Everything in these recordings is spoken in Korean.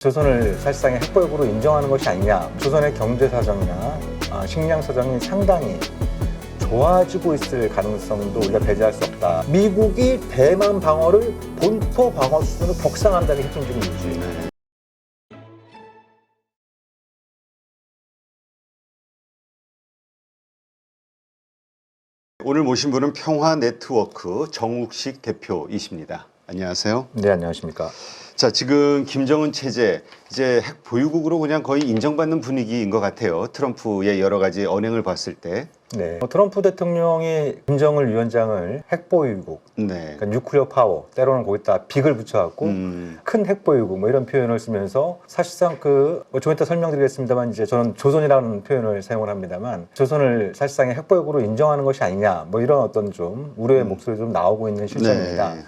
조선을 사실상의 핵보역으로 인정하는 것이 아니냐. 조선의 경제 사정이나 식량 사정이 상당히 좋아지고 있을 가능성도 우리가 배제할 수 없다. 미국이 대만 방어를 본토 방어 수준으로 격상한다는 게 핵심적인 이유지. 오늘 모신 분은 평화네트워크 정욱식 대표이십니다. 안녕하세요. 네, 안녕하십니까. 자, 지금 김정은 체제 이제 핵 보유국으로 그냥 거의 인정받는 분위기인 것 같아요. 트럼프의 여러 가지 언행을 봤을 때. 네, 트럼프 대통령이 김정은 위원장을 핵보유국, 네. 그러니까 뉴클리어 파워, 때로는 거기다 빅을 붙여갖고 큰 핵보유국 뭐 이런 표현을 쓰면서 사실상 좀 이따 설명드리겠습니다만 이제 저는 조선이라는 표현을 사용을 합니다만 조선을 사실상의 핵보유국으로 인정하는 것이 아니냐 뭐 이런 어떤 좀 우려의 목소리도 좀 나오고 있는 실정입니다. 네.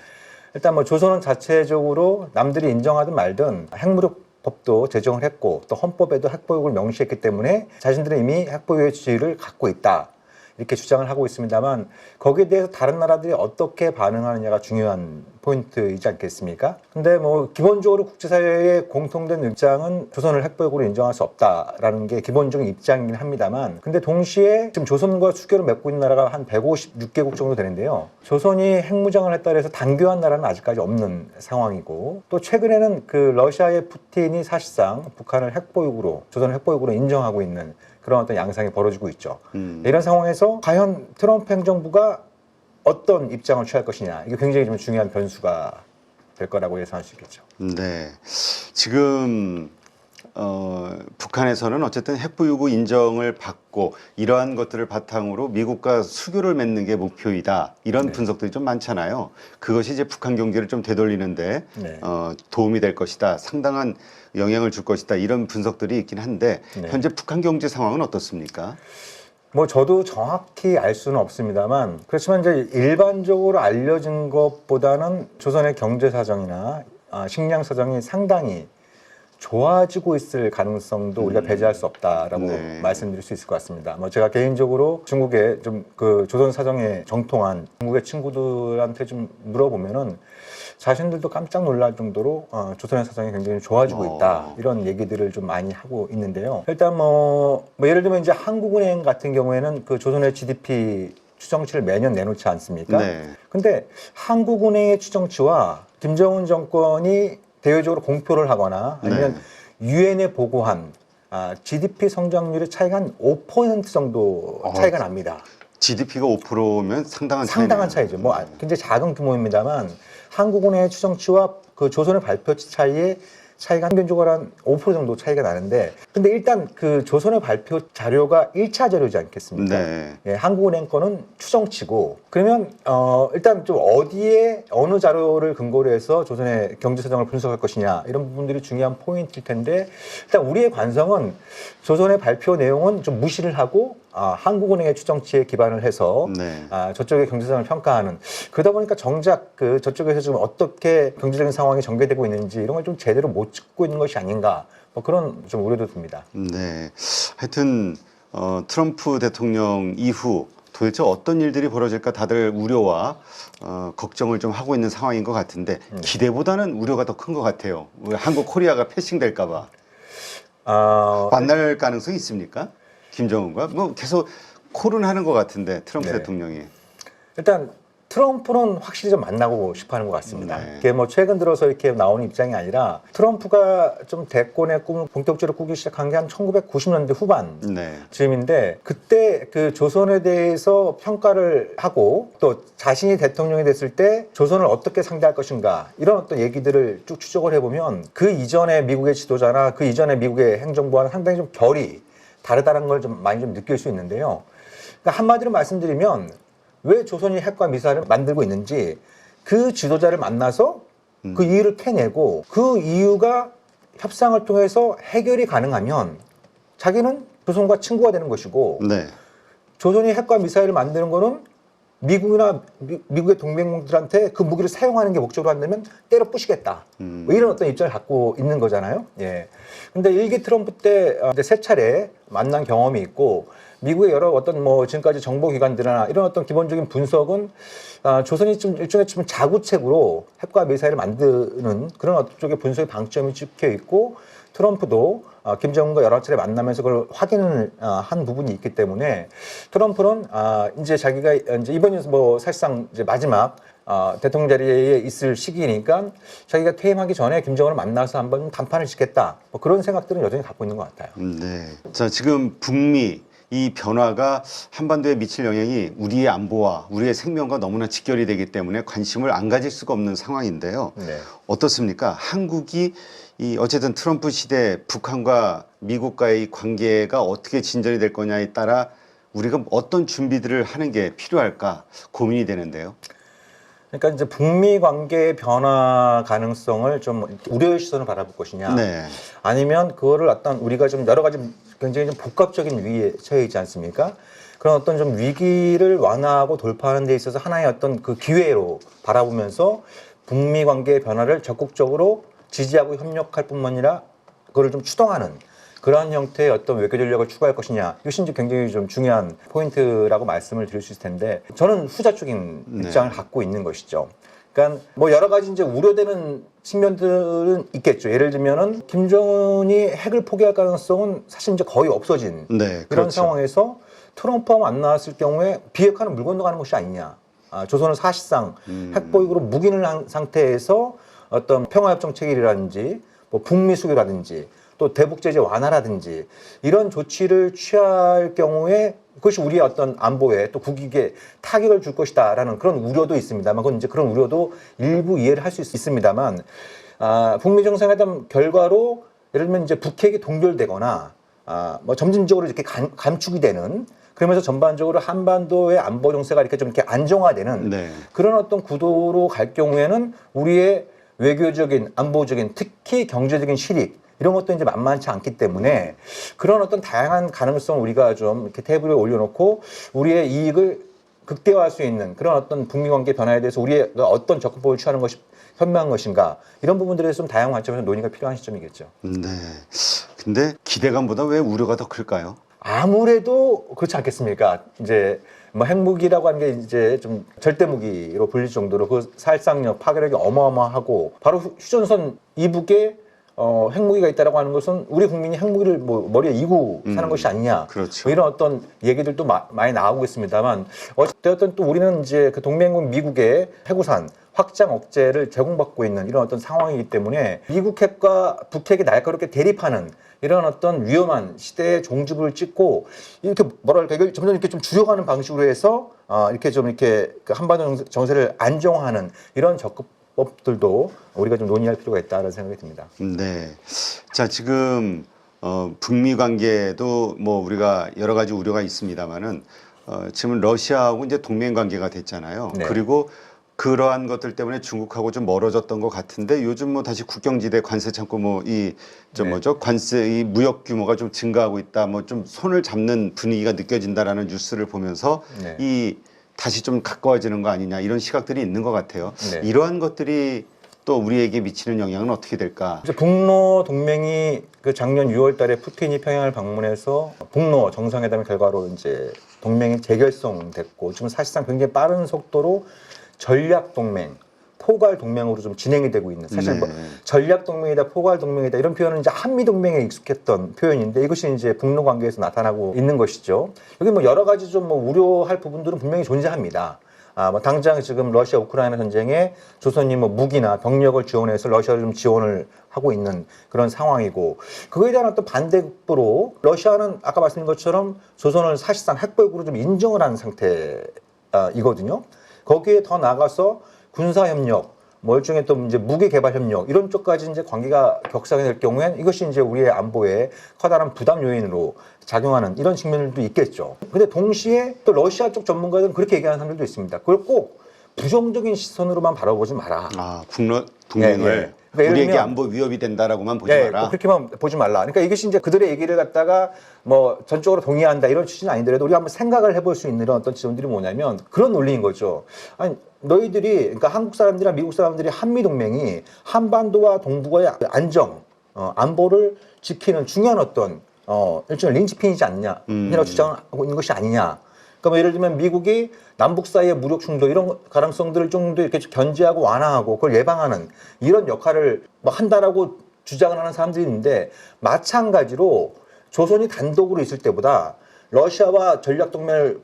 일단 뭐 조선은 자체적으로 남들이 인정하든 말든 핵무력법도 제정을 했고 또 헌법에도 핵보유국을 명시했기 때문에 자신들은 이미 핵보유의 지위를 갖고 있다. 이렇게 주장을 하고 있습니다만 거기에 대해서 다른 나라들이 어떻게 반응하느냐가 중요한 포인트이지 않겠습니까? 근데 뭐 기본적으로 국제사회의 공통된 입장은 조선을 핵보유국으로 인정할 수 없다라는 게 기본적인 입장이긴 합니다만 근데 동시에 지금 조선과 수교를 맺고 있는 나라가 한 156개국 정도 되는데요. 조선이 핵무장을 했다 해서 단교한 나라는 아직까지 없는 상황이고 또 최근에는 러시아의 푸틴이 사실상 북한을 핵보유국으로 조선을 핵보유국으로 인정하고 있는 그런 어떤 양상이 벌어지고 있죠. 이런 상황에서 과연 트럼프 행정부가 어떤 입장을 취할 것이냐 이게 굉장히 좀 중요한 변수가 될 거라고 예상할 수 있겠죠. 네. 지금 북한에서는 어쨌든 핵보유국 인정을 받고 이러한 것들을 바탕으로 미국과 수교를 맺는 게 목표이다. 이런 분석들이 좀 많잖아요. 그것이 이제 북한 경제를 좀 되돌리는데 도움이 될 것이다. 상당한 영향을 줄 것이다. 이런 분석들이 있긴 한데 현재 북한 경제 상황은 어떻습니까? 뭐 저도 정확히 알 수는 없습니다만 그렇지만 이제 일반적으로 알려진 것보다는 조선의 경제 사정이나 식량 사정이 상당히 좋아지고 있을 가능성도 우리가 배제할 수 없다라고 말씀드릴 수 있을 것 같습니다. 뭐 제가 개인적으로 중국의 좀 조선 사정에 정통한 중국의 친구들한테 좀 물어보면은 자신들도 깜짝 놀랄 정도로 조선의 사정이 굉장히 좋아지고 있다 이런 얘기들을 좀 많이 하고 있는데요. 일단 뭐 예를 들면 이제 한국은행 같은 경우에는 조선의 GDP 추정치를 매년 내놓지 않습니까? 근데 한국은행의 추정치와 김정은 정권이 대외적으로 공표를 하거나 아니면 유엔에 보고한 GDP 성장률의 차이가 한 5% 정도 차이가 납니다. GDP가 5%면 상당한 차이죠. 뭐 굉장히 작은 규모입니다만 한국은행의 추정치와 조선의 발표치 사이에 차이가 평균적으로 한 5% 정도 차이가 나는데 근데 일단 조선의 발표 자료가 1차 자료지 않겠습니까? 예, 한국은행 거는 추정치고 그러면 일단 좀 어느 자료를 근거로 해서 조선의 경제 사정을 분석할 것이냐 이런 부분들이 중요한 포인트일 텐데 일단 우리의 관성은 조선의 발표 내용은 좀 무시를 하고 한국은행의 추정치에 기반을 해서 저쪽의 경제상을 평가하는 그러다 보니까 정작 저쪽에서 지금 어떻게 경제적인 상황이 전개되고 있는지 이런 걸 좀 제대로 못 짚고 있는 것이 아닌가 뭐 그런 좀 우려도 듭니다. 네, 하여튼 트럼프 대통령 이후 도대체 어떤 일들이 벌어질까 다들 우려와 걱정을 좀 하고 있는 상황인 것 같은데 기대보다는 우려가 더 큰 것 같아요. 한국 코리아가 패싱될까 봐. 만날 가능성이 있습니까? 김정은과 뭐 계속 콜은 하는 것 같은데 트럼프 대통령이 일단 트럼프는 확실히 좀 만나고 싶어하는 것 같습니다. 이게 뭐 최근 들어서 이렇게 나오는 입장이 아니라 트럼프가 좀 대권의 꿈을 본격적으로 꾸기 시작한 게 한 1990년대 후반 즈음인데 그때 조선에 대해서 평가를 하고 또 자신이 대통령이 됐을 때 조선을 어떻게 상대할 것인가 이런 어떤 얘기들을 쭉 추적을 해보면 그 이전의 미국의 지도자나 그 이전의 미국의 행정부와는 상당히 좀 결이 다르다는 걸 좀 많이 좀 느낄 수 있는데요. 그러니까 한마디로 말씀드리면 왜 조선이 핵과 미사일을 만들고 있는지 그 지도자를 만나서 그 이유를 캐내고 그 이유가 협상을 통해서 해결이 가능하면 자기는 조선과 친구가 되는 것이고 조선이 핵과 미사일을 만드는 거는 미국이나 미국의 동맹국들한테 그 무기를 사용하는 게 목적으로 한다면 때려 부시겠다. 뭐 이런 어떤 입장을 갖고 있는 거잖아요. 예. 근데 1기 트럼프 때 세 차례 만난 경험이 있고 미국의 여러 어떤 뭐 지금까지 정보기관들이나 이런 어떤 기본적인 분석은 조선이 좀 일종의 좀 자구책으로 핵과 미사일을 만드는 그런 쪽의 분석의 방점이 찍혀 있고 트럼프도 김정은과 여러 차례 만나면서 그걸 확인을 한 부분이 있기 때문에 트럼프는 이제 자기가 이제 이번이 뭐 사실상 이제 마지막 대통령 자리에 있을 시기니까 자기가 퇴임하기 전에 김정은을 만나서 한번 담판을 짓겠다 뭐 그런 생각들은 여전히 갖고 있는 것 같아요. 네. 자, 지금 북미 이 변화가 한반도에 미칠 영향이 우리의 안보와 우리의 생명과 너무나 직결이 되기 때문에 관심을 안 가질 수가 없는 상황인데요. 네. 어떻습니까? 한국이 이 어쨌든 트럼프 시대 북한과 미국과의 관계가 어떻게 진전이 될 거냐에 따라 우리가 어떤 준비들을 하는 게 필요할까 고민이 되는데요. 그러니까 이제 북미 관계의 변화 가능성을 좀 우려의 시선을 바라볼 것이냐, 네. 아니면 그거를 어떤 우리가 좀 여러 가지 굉장히 좀 복합적인 위기에 처해 있지 않습니까? 그런 어떤 좀 위기를 완화하고 돌파하는 데 있어서 하나의 어떤 그 기회로 바라보면서 북미 관계의 변화를 적극적으로 지지하고 협력할 뿐만 아니라 그거를 좀 추동하는 그러한 형태의 어떤 외교 전략을 추구할 것이냐, 이것이 이제 굉장히 좀 중요한 포인트라고 말씀을 드릴 수 있을 텐데 저는 후자 쪽인 입장을 갖고 있는 것이죠. 그러니까 뭐 여러 가지 이제 우려되는 측면들은 있겠죠. 예를 들면은 김정은이 핵을 포기할 가능성은 사실 이제 거의 없어진 네, 그런 그렇죠. 상황에서 트럼프와 만났을 경우에 비핵화는 물 건너가는 것이 아니냐. 조선은 사실상 핵보유국으로 묵인을 한 상태에서 어떤 평화협정 체결이라든지 뭐 북미 수교라든지 또 대북 제재 완화라든지 이런 조치를 취할 경우에 그것이 우리의 어떤 안보에 또 국익에 타격을 줄 것이다라는 그런 우려도 있습니다만, 그건 이제 그런 우려도 일부 이해를 할 수 있습니다만, 북미 정상회담 결과로 예를 들면 이제 북핵이 동결되거나 뭐 점진적으로 이렇게 감축이 되는, 그러면서 전반적으로 한반도의 안보 정세가 이렇게 좀 이렇게 안정화되는 네. 그런 어떤 구도로 갈 경우에는 우리의 외교적인, 안보적인, 특히 경제적인 실익 이런 것도 이제 만만치 않기 때문에 그런 어떤 다양한 가능성 우리가 좀 이렇게 테이블에 올려놓고 우리의 이익을 극대화할 수 있는 그런 어떤 북미 관계 변화에 대해서 우리가 어떤 접근법을 취하는 것이 현명한 것인가, 이런 부분들에 대해서 좀 다양한 관점에서 논의가 필요한 시점이겠죠. 네. 근데 기대감보다 왜 우려가 더 클까요? 아무래도 그렇지 않겠습니까? 이제 뭐 핵무기라고 하는 게 이제 좀 절대 무기로 불릴 정도로 그 살상력, 파괴력이 어마어마하고 바로 휴전선 이북에 핵무기가 있다라고 하는 것은 우리 국민이 핵무기를 뭐 머리에 이고 사는 것이 아니냐. 그렇죠. 뭐 이런 어떤 얘기들도 많이 나오고 있습니다만, 어쨌든 또 우리는 이제 그 동맹국 미국의 해구산 확장 억제를 제공받고 있는 이런 어떤 상황이기 때문에 미국 핵과 북핵이 날카롭게 대립하는 이런 어떤 위험한 시대의 종주부를 찍고 이렇게 뭐랄까 이걸 점점 이렇게 좀 줄여가는 방식으로 해서 이렇게 좀 이렇게 그 한반도 정세를 안정화하는 이런 접근법들도 우리가 좀 논의할 필요가 있다는 생각이 듭니다. 네. 자, 지금 북미 관계도 뭐 우리가 여러 가지 우려가 있습니다만은 지금 러시아하고 이제 동맹 관계가 됐잖아요. 네. 그리고 그러한 것들 때문에 중국하고 좀 멀어졌던 것 같은데 요즘 뭐 다시 국경지대 관세 창고 뭐 이 좀 네. 뭐죠? 관세 이 무역 규모가 좀 증가하고 있다. 뭐 좀 손을 잡는 분위기가 느껴진다라는 뉴스를 보면서 네. 이 다시 좀 가까워지는 거 아니냐 이런 시각들이 있는 것 같아요. 네. 이러한 것들이 또 우리에게 미치는 영향은 어떻게 될까? 이제 북러 동맹이 그 작년 6월달에 푸틴이 평양을 방문해서 북러 정상회담의 결과로 이제 동맹이 재결성됐고 지금 사실상 굉장히 빠른 속도로 전략 동맹, 포괄 동맹으로 좀 진행이 되고 있는, 사실 뭐 전략 동맹이다, 포괄 동맹이다 이런 표현은 이제 한미 동맹에 익숙했던 표현인데 이것이 이제 북러 관계에서 나타나고 있는 것이죠. 여기 뭐 여러 가지 좀 뭐 우려할 부분들은 분명히 존재합니다. 뭐 당장 지금 러시아 우크라이나 전쟁에 조선이 뭐 무기나 병력을 지원해서 러시아를 좀 지원을 하고 있는 그런 상황이고, 그거에 대한 어떤 반대급부로 러시아는 아까 말씀드린 것처럼 조선을 사실상 핵보유국으로 좀 인정을 한 상태이거든요. 거기에 더 나아가서 군사협력, 뭐 일종의 또 이제 무기 개발 협력 이런 쪽까지 이제 관계가 격상이 될 경우엔 이것이 이제 우리의 안보에 커다란 부담 요인으로 작용하는 이런 측면들도 있겠죠. 근데 동시에 또 러시아 쪽 전문가들은 그렇게 얘기하는 사람들도 있습니다. 그걸 꼭 부정적인 시선으로만 바라보지 마라. 북러 동맹을 예, 예. 그러니까 우리에게 안보 위협이 된다라고만 보지 마라. 그렇게만 보지 말라. 그러니까 이것이 이제 그들의 얘기를 갖다가 뭐 전적으로 동의한다 이런 취지는 아니더라도 우리가 한번 생각을 해볼 수 있는 이런 어떤 지점들이 뭐냐면 그런 논리인 거죠. 아니 너희들이, 그러니까 한국 사람들이나 미국 사람들이 한미 동맹이 한반도와 동북아의 안정, 안보를 지키는 중요한 어떤 일종의 린치핀이지 않냐, 이라고 주장하고 있는 것이 아니냐. 그러니까 뭐 예를 들면 미국이 남북 사이의 무력 충돌 이런 가능성들을 좀 더 이렇게 견제하고 완화하고 그걸 예방하는 이런 역할을 뭐 한다라고 주장을 하는 사람들이 있는데, 마찬가지로 조선이 단독으로 있을 때보다 러시아와 전략 동맹을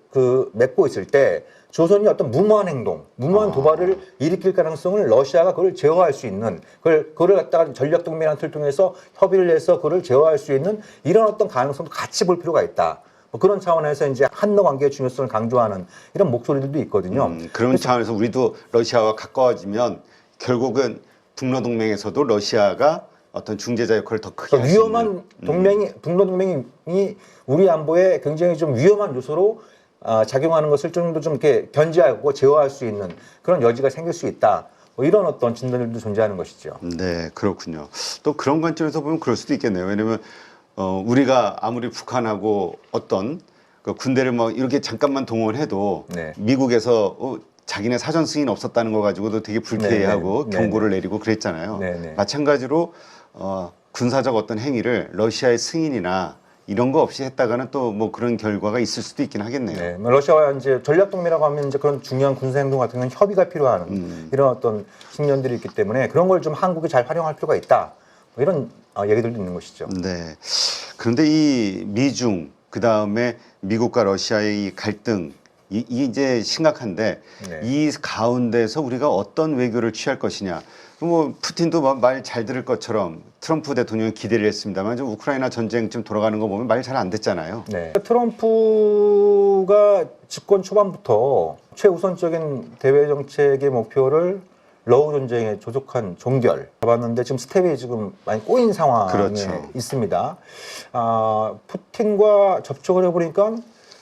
맺고 있을 때 조선이 어떤 무모한 행동, 무모한 도발을 일으킬 가능성을 러시아가 그걸 제어할 수 있는, 그걸 갖다가 전략 동맹이라는 틀 통해서 협의를 해서 그걸 제어할 수 있는 이런 어떤 가능성도 같이 볼 필요가 있다. 뭐 그런 차원에서 이제 한러 관계의 중요성을 강조하는 이런 목소리들도 있거든요. 그런 차원에서 우리도 러시아와 가까워지면 결국은 북러 동맹에서도 러시아가 어떤 중재자 역할을 더 크게 할 수 있는 위험한 동맹이 북러 동맹이 우리 안보에 굉장히 좀 위험한 요소로 작용하는 것을 좀 더 좀 이렇게 견제하고 제어할 수 있는 그런 여지가 생길 수 있다. 뭐 이런 어떤 진단들도 존재하는 것이죠. 네, 그렇군요. 또 그런 관점에서 보면 그럴 수도 있겠네요. 왜냐하면 우리가 아무리 북한하고 어떤 그 군대를 뭐 이렇게 잠깐만 동원해도 네. 미국에서 자기네 사전 승인 없었다는 거 가지고도 되게 불쾌해하고 네네. 경고를 내리고 그랬잖아요. 네네. 마찬가지로 군사적 어떤 행위를 러시아의 승인이나 이런 거 없이 했다가는 또 뭐 그런 결과가 있을 수도 있긴 하겠네요. 네, 뭐 러시아와 이제 전략 동맹이라고 하면 이제 그런 중요한 군사 행동 같은 건 협의가 필요한 이런 어떤 측면들이 있기 때문에 그런 걸 좀 한국이 잘 활용할 필요가 있다. 뭐 이런 얘기들도 있는 것이죠. 네. 그런데 이 미중 그 다음에 미국과 러시아의 이 갈등 이 이제 심각한데 네. 이 가운데서 우리가 어떤 외교를 취할 것이냐. 뭐 푸틴도 말 잘 들을 것처럼 트럼프 대통령이 기대를 했습니다만 좀 우크라이나 전쟁 좀 돌아가는 거 보면 말 잘 안 됐잖아요. 네. 트럼프가 집권 초반부터 최우선적인 대외 정책의 목표를 러우 전쟁의 조속한 종결 잡았는데 지금 스텝이 지금 많이 꼬인 상황에 그렇죠. 있습니다. 푸틴과 접촉을 해보니까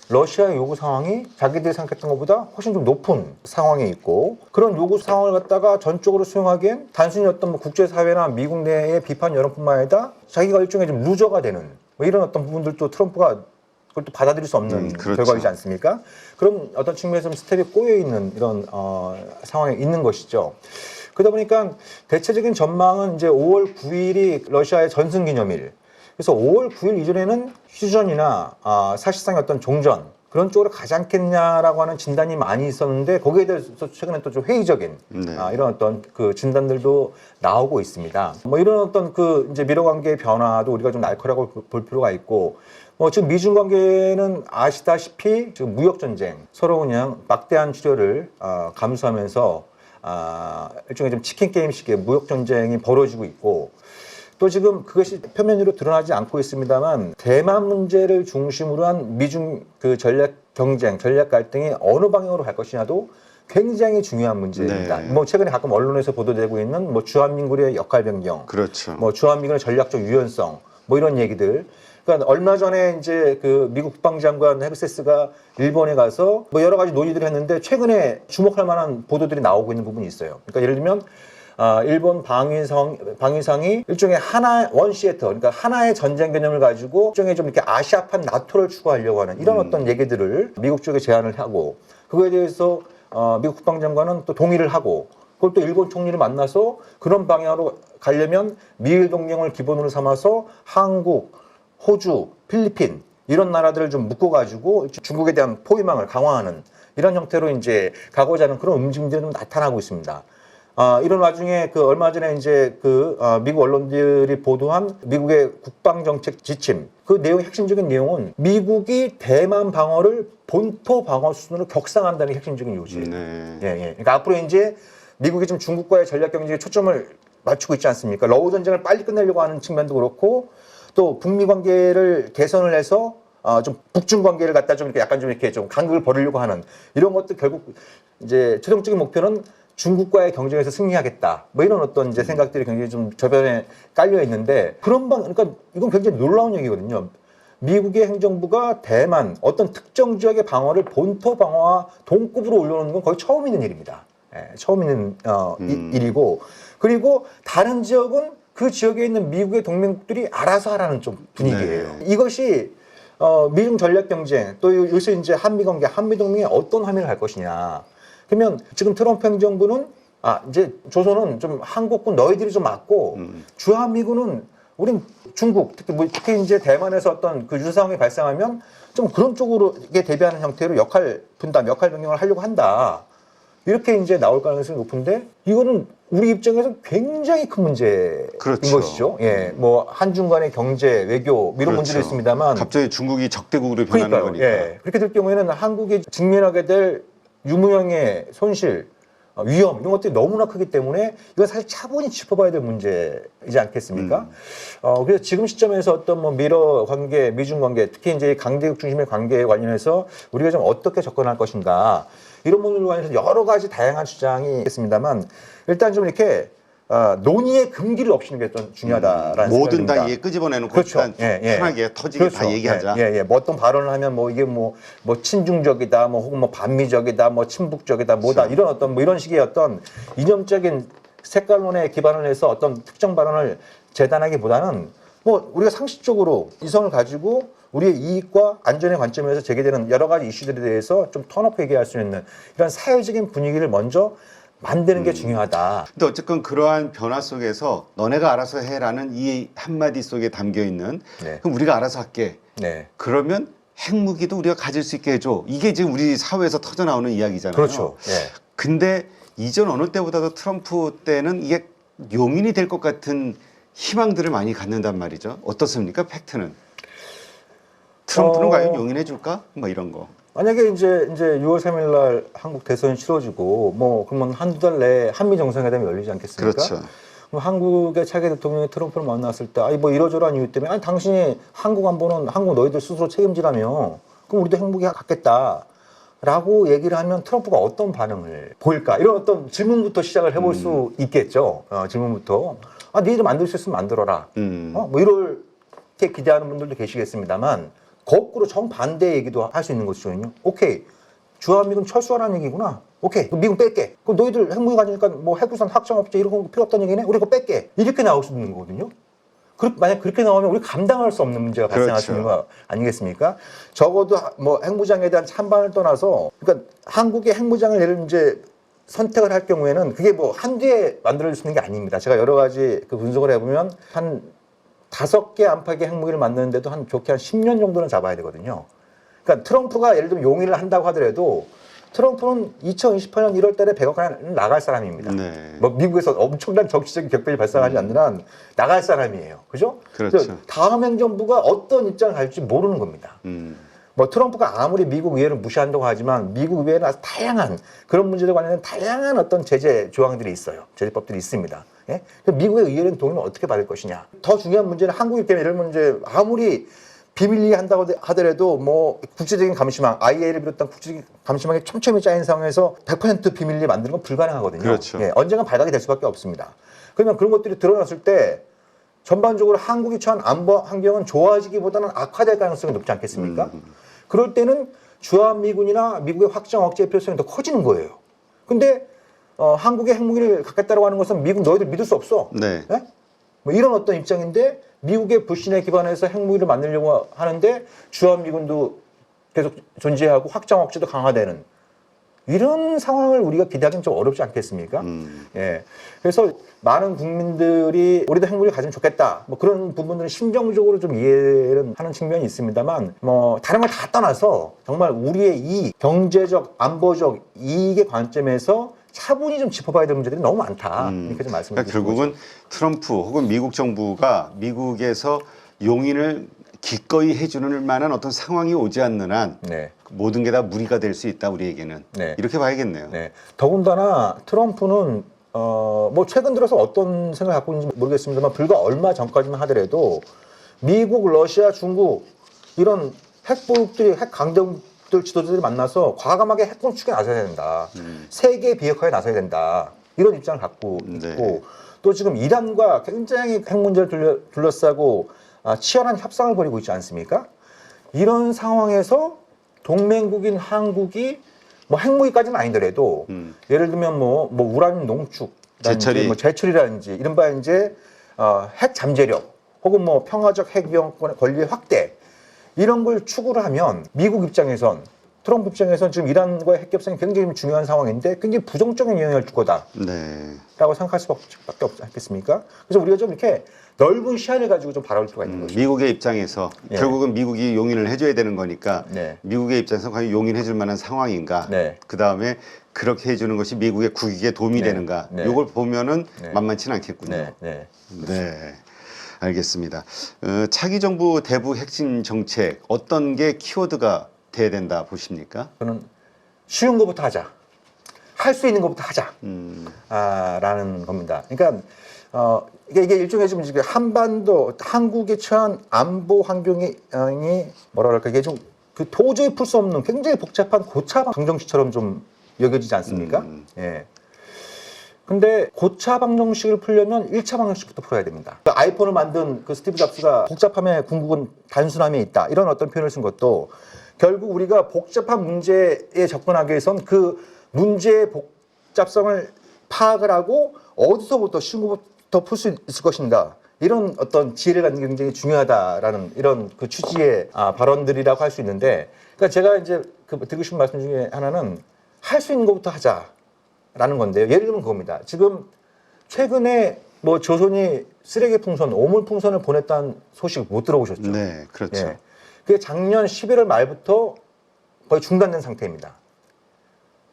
러시아의 요구 상황이 자기들이 생각했던 것보다 훨씬 좀 높은 상황에 있고, 그런 요구 상황을 갖다가 전적으로 수용하기엔 단순히 어떤 뭐 국제사회나 미국 내의 비판 여론뿐만 아니라 자기가 일종의 좀 루저가 되는 뭐 이런 어떤 부분들도 트럼프가 그걸 또 받아들일 수 없는 그렇죠. 결과이지 않습니까? 그럼 어떤 측면에서 좀 스텝이 꼬여 있는 이런 상황에 있는 것이죠. 그러다 보니까 대체적인 전망은 이제 5월 9일이 러시아의 전승기념일. 그래서 5월 9일 이전에는 휴전이나 사실상의 어떤 종전 그런 쪽으로 가지 않겠냐라고 하는 진단이 많이 있었는데, 거기에 대해서 최근에 또 좀 회의적인 이런 어떤 그 진단들도 나오고 있습니다. 뭐 이런 어떤 그 이제 미러 관계의 변화도 우리가 좀 날카롭게 볼 필요가 있고, 뭐 지금 미중 관계는 아시다시피 지금 무역 전쟁, 서로 그냥 막대한 출혈을 감수하면서 일종의 좀 치킨 게임식의 무역 전쟁이 벌어지고 있고, 또 지금 그것이 표면으로 드러나지 않고 있습니다만 대만 문제를 중심으로 한 미중 그 전략 경쟁, 전략 갈등이 어느 방향으로 갈 것이냐도 굉장히 중요한 문제입니다. 네. 뭐 최근에 가끔 언론에서 보도되고 있는 뭐 주한미군의 역할 변경, 그렇죠. 뭐 주한미군의 전략적 유연성, 뭐 이런 얘기들. 그러니까 얼마 전에 이제 그 미국 국방장관 헤그세스가 일본에 가서 뭐 여러 가지 논의들을 했는데 최근에 주목할 만한 보도들이 나오고 있는 부분이 있어요. 그러니까 예를 들면 일본 방위상이 일종의 원 시애터, 그러니까 하나의 전쟁 개념을 가지고 일종의 좀 이렇게 아시아판 나토를 추구하려고 하는 이런 어떤 얘기들을 미국 쪽에 제안을 하고, 그거에 대해서 미국 국방장관은 또 동의를 하고, 그걸 또 일본 총리를 만나서 그런 방향으로 가려면 미일 동맹을 기본으로 삼아서 한국, 호주, 필리핀 이런 나라들을 좀 묶어가지고 중국에 대한 포위망을 강화하는 이런 형태로 이제 가고자 하는 그런 움직임들이 좀 나타나고 있습니다. 이런 와중에 그 얼마 전에 이제 미국 언론들이 보도한 미국의 국방정책 지침, 그 내용 핵심적인 내용은 미국이 대만 방어를 본토 방어 수준으로 격상한다는 게 핵심적인 요지예요. 네. 예. 그러니까 앞으로 이제 미국이 좀 중국과의 전략 경제에 초점을 맞추고 있지 않습니까? 러우 전쟁을 빨리 끝내려고 하는 측면도 그렇고, 또 북미 관계를 개선을 해서 좀 북중 관계를 갖다 좀 이렇게 약간 좀 이렇게 좀 간극을 벌이려고 하는 이런 것도 결국 이제 최종적인 목표는 중국과의 경쟁에서 승리하겠다. 뭐 이런 어떤 이제 생각들이 굉장히 좀 저변에 깔려 있는데, 그러니까 이건 굉장히 놀라운 얘기거든요. 미국의 행정부가 대만 어떤 특정 지역의 방어를 본토 방어와 동급으로 올려놓는 건 거의 처음 있는 일입니다. 처음 있는 일이고, 그리고 다른 지역은 그 지역에 있는 미국의 동맹국들이 알아서 하라는 좀 분위기예요. 이것이 미중 전략 경쟁, 또 요새 이제 한미 관계, 한미 동맹에 어떤 함의를 할 것이냐. 그러면 지금 트럼프 행정부는 이제 조선은 좀 한국군 너희들이 좀 맞고 주한미군은 우린 중국, 특히 이제 대만에서 어떤 그 유사 상황이 발생하면 좀 그런 쪽으로 이게 대비하는 형태로 역할 분담, 역할 변경을 하려고 한다. 이렇게 이제 나올 가능성이 높은데 이거는 우리 입장에서 굉장히 큰 문제인 그렇죠. 것이죠. 예, 뭐 한중 간의 경제, 외교 이런 그렇죠. 문제도 있습니다만 갑자기 중국이 적대국으로 변하는 그러니까요. 거니까. 예, 그렇게 될 경우에는 한국이 직면하게 될 유무형의 손실, 위험 이런 것들이 너무나 크기 때문에 이건 사실 차분히 짚어봐야 될 문제이지 않겠습니까? 그래서 지금 시점에서 어떤 뭐 미러 관계, 미중 관계, 특히 이제 강대국 중심의 관계에 관련해서 우리가 좀 어떻게 접근할 것인가 이런 부분에 관해서 여러 가지 다양한 주장이 있습니다만 일단 좀 이렇게 논의의 금기를 없이는 게 좀 중요하다라는 뭐든 생각입니다. 다 얘 끄집어내놓고 그렇죠. 일단 예. 편하게 터지게 그렇죠. 다 얘기하자. 뭐 어떤 발언을 하면 뭐 이게 뭐 친중적이다, 뭐 혹은 뭐 반미적이다, 뭐 친북적이다, 뭐다 그렇죠. 이런 어떤 뭐 이런 식의 어떤 이념적인 색깔론에 기반을 해서 어떤 특정 발언을 재단하기보다는 뭐 우리가 상식적으로 이성을 가지고 우리의 이익과 안전의 관점에서 제기되는 여러 가지 이슈들에 대해서 좀 턴업 얘기할 수 있는 이런 사회적인 분위기를 먼저 만드는 게 중요하다. 근데 어쨌건 그러한 변화 속에서 너네가 알아서 해라는 이 한마디 속에 담겨 있는 네. 그럼 우리가 알아서 할게. 네. 그러면 핵무기도 우리가 가질 수 있게 해줘. 이게 지금 우리 사회에서 터져 나오는 이야기잖아요. 그렇죠. 예. 근데 이전 어느 때보다도 트럼프 때는 이게 용인이 될 것 같은 희망들을 많이 갖는단 말이죠. 어떻습니까? 팩트는. 트럼프는 과연 용인해 줄까? 뭐 이런 거. 만약에 이제 6월 3일 날 한국 대선이 치러지고 뭐 그러면 한두 달 내에 한미 정상회담이 열리지 않겠습니까? 그렇죠. 그럼 한국의 차기 대통령이 트럼프를 만났을 때 아니 뭐 이러저러한 이유 때문에 아니 당신이 한국 안보는 한국 너희들 스스로 책임지라며 그럼 우리도 핵무기 갖겠다라고 얘기를 하면 트럼프가 어떤 반응을 보일까? 이런 어떤 질문부터 시작을 해볼 수 있겠죠. 질문부터 아 너희들 만들 수 있으면 만들어라. 뭐 이렇게 기대하는 분들도 계시겠습니다만 거꾸로 정반대 얘기도 할 수 있는 것이거든요. 오케이. 주한미군 철수하라는 얘기구나. 오케이. 그럼 미군 뺄게. 그럼 너희들 핵무기 가지니까 뭐 핵우산 확장업체 이런 거 필요 없다는 얘기네? 우리 그거 뺄게. 이렇게 나올 수 있는 거거든요. 만약 그렇게 나오면 우리 감당할 수 없는 문제가 발생할 수 있는 거 아니겠습니까? 적어도 뭐 핵무장에 대한 찬반을 떠나서 그러니까 한국의 핵무장을 예를 이제 선택을 할 경우에는 그게 뭐 한두에 만들어질 수 있는 게 아닙니다. 제가 여러 가지 그 분석을 해보면 한 5개 안팎의 핵무기를 만드는데도 좋게 한 10년 정도는 잡아야 되거든요. 그러니까 트럼프가 예를 들면 용인을 한다고 하더라도 트럼프는 2028년 1월 달에 백악관에 나갈 사람입니다. 네. 뭐 미국에서 엄청난 정치적인 격변이 발생하지 않는 한 나갈 사람이에요. 그죠? 그렇죠. 다음 행정부가 어떤 입장을 갈지 모르는 겁니다. 뭐 트럼프가 아무리 미국 의회를 무시한다고 하지만 미국 의회는 아주 다양한 그런 문제에 관련된 다양한 어떤 제재 조항들이 있어요. 제재법들이 있습니다. 예? 미국의 의회는 동의를 어떻게 받을 것이냐. 더 중요한 문제는 한국이 때문에 예를 들면 이제 아무리 비밀리에 한다고 하더라도 뭐 국제적인 감시망, IAEA를 비롯한 국제적인 감시망이 촘촘히 짜인 상황에서 100% 비밀리에 만드는 건 불가능하거든요. 그렇죠. 예, 언젠간 발각이 될 수밖에 없습니다. 그러면 그런 것들이 드러났을 때 전반적으로 한국이 처한 안보 환경은 좋아지기보다는 악화될 가능성이 높지 않겠습니까? 그럴 때는 주한미군이나 미국의 확장 억제의 필요성이 더 커지는 거예요. 근데 한국의 핵무기를 갖겠다고 하는 것은 미국 너희들 믿을 수 없어. 네. 네? 뭐 이런 어떤 입장인데 미국의 불신에 기반해서 핵무기를 만들려고 하는데 주한미군도 계속 존재하고 확장 억제도 강화되는 이런 상황을 우리가 기대하기는 좀 어렵지 않겠습니까? 예. 그래서 많은 국민들이 우리도 핵무기를 가지면 좋겠다. 뭐 그런 부분들은 심정적으로 좀 이해를 하는 측면이 있습니다만 뭐 다른 걸 다 떠나서 정말 우리의 이익, 경제적, 안보적 이익의 관점에서 차분히 좀 짚어봐야 될 문제들이 너무 많다. 이렇게 좀 말씀을 그러니까 결국은 트럼프 혹은 미국 정부가 미국에서 용인을 기꺼이 해주는 만한 어떤 상황이 오지 않는 한 네. 모든 게 다 무리가 될 수 있다 우리에게는. 네. 이렇게 봐야겠네요. 네. 더군다나 트럼프는 뭐 최근 들어서 어떤 생각을 갖고 있는지 모르겠습니다만 불과 얼마 전까지만 하더라도 미국, 러시아, 중국 이런 핵보육들이 핵 강대국들 지도자들이 만나서 과감하게 핵 건축에 나서야 된다. 세계 비핵화에 나서야 된다. 이런 입장을 갖고 네. 있고 또 지금 이란과 굉장히 핵 문제를 둘러싸고 치열한 협상을 벌이고 있지 않습니까? 이런 상황에서 동맹국인 한국이 뭐 핵무기까지는 아니더라도 예를 들면 뭐 우라늄 농축, 제철이. 뭐 제철이라든지 이른바 이제 핵 잠재력 혹은 뭐 평화적 핵 위험권의 권리 확대 이런 걸 추구를 하면 미국 입장에선 트럼프 입장에서는 지금 이란과의 핵 협상이 굉장히 중요한 상황인데 굉장히 부정적인 영향을 줄 거다라고 네. 생각할 수밖에 없겠습니까? 그래서 우리가 좀 이렇게 넓은 시야를 가지고 좀 바라볼 필요가 있는 거죠. 미국의 입장에서 예. 결국은 미국이 용인을 해줘야 되는 거니까 네. 미국의 입장에서 과연 용인해줄 만한 상황인가? 네. 그 다음에 그렇게 해주는 것이 미국의 국익에 도움이 네. 되는가? 네. 이걸 보면은 네. 만만치는 않겠군요. 네, 네. 네. 알겠습니다. 차기 정부 대북 핵심 정책 어떤 게 키워드가 돼야 된다 보십니까? 저는 쉬운 것부터 하자. 할 수 있는 것부터 하자. 라는 겁니다. 그러니까 이게 일종의 좀 지금 한반도 한국에 처한 안보 환경이 뭐라 그럴까 이게 좀 그 도저히 풀 수 없는 굉장히 복잡한 고차 방정식처럼 좀 여겨지지 않습니까? 예. 근데 고차 방정식을 풀려면 1차 방정식부터 풀어야 됩니다. 그 아이폰을 만든 그 스티브 잡스가 복잡함의 궁극은 단순함에 있다. 이런 어떤 표현을 쓴 것도 결국 우리가 복잡한 문제에 접근하기 위해선 그 문제의 복잡성을 파악을 하고 어디서부터 신고부터 풀 수 있을 것인가. 이런 어떤 지혜를 갖는 게 굉장히 중요하다라는 이런 그 취지의 발언들이라고 할 수 있는데, 그러니까 제가 이제 그 드리고 싶은 말씀 중에 하나는 할 수 있는 것부터 하자라는 건데요. 예를 들면 그겁니다. 지금 최근에 뭐 조선이 쓰레기 풍선, 오물 풍선을 보냈다는 소식 못 들어보셨죠? 네, 그렇죠. 예. 그게 작년 11월 말부터 거의 중단된 상태입니다.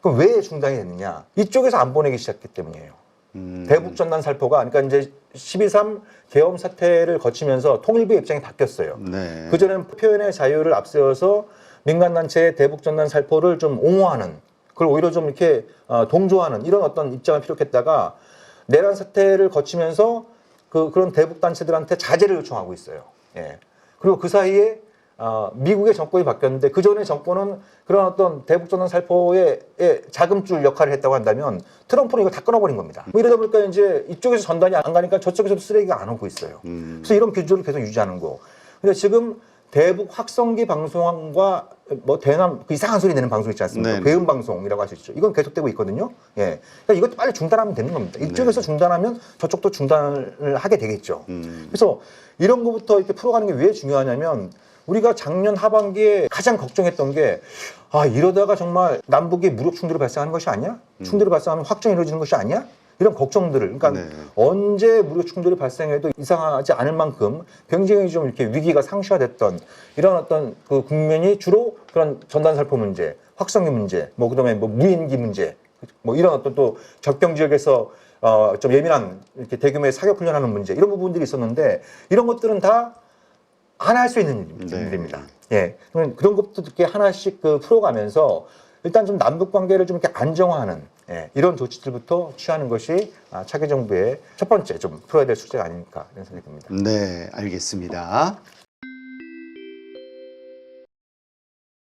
그럼 왜 중단이 됐느냐? 이쪽에서 안 보내기 시작했기 때문이에요. 대북 전단 살포가 그러니까 이제 12.3 계엄 사태를 거치면서 통일부의 입장이 바뀌었어요. 네. 그전에는 표현의 자유를 앞세워서 민간단체의 대북 전단 살포를 좀 옹호하는, 그걸 오히려 좀 이렇게 동조하는 이런 어떤 입장을 피력했다가 내란 사태를 거치면서 그런 대북 단체들한테 자제를 요청하고 있어요. 예. 그리고 그 사이에 미국의 정권이 바뀌었는데 그 전에 정권은 그런 어떤 대북 전단 살포의 자금줄 역할을 했다고 한다면 트럼프는 이걸 다 끊어버린 겁니다. 뭐 이러다 보니까 이제 이쪽에서 전단이 안 가니까 저쪽에서도 쓰레기가 안 오고 있어요. 그래서 이런 기조를 계속 유지하는 거. 근데 지금 대북 확성기 방송과 뭐 대남 그 이상한 소리 내는 방송 있지 않습니까? 네네. 배은 방송이라고 할 수 있죠. 이건 계속되고 있거든요. 예. 그러니까 이것도 빨리 중단하면 되는 겁니다. 이쪽에서 중단하면 저쪽도 중단을 하게 되겠죠. 그래서 이런 것부터 이렇게 풀어가는 게 왜 중요하냐면 우리가 작년 하반기에 가장 걱정했던 게 이러다가 정말 남북이 무력 충돌이 발생하는 것이 아니야? 충돌이 발생하면 확정이 이루어지는 것이 아니야? 이런 걱정들을, 그러니까 네. 언제 무력 충돌이 발생해도 이상하지 않을 만큼 굉장히 좀 이렇게 위기가 상시화됐던 이런 어떤 그 국면이 주로 그런 전단살포 문제, 확성기 문제, 뭐 그다음에 뭐 무인기 문제, 뭐 이런 어떤 또 접경 지역에서 좀 예민한 이렇게 대규모의 사격 훈련하는 문제 이런 부분들이 있었는데 이런 것들은 다 하나 할 수 있는 일입니다. 예, 그런 것도 이렇게 하나씩 풀어가면서 일단 좀 남북 관계를 좀 이렇게 안정화하는 이런 조치들부터 취하는 것이 차기 정부의 첫 번째 좀 풀어야 될 숙제가 아닐까 이런 생각이 듭니다. 네, 알겠습니다.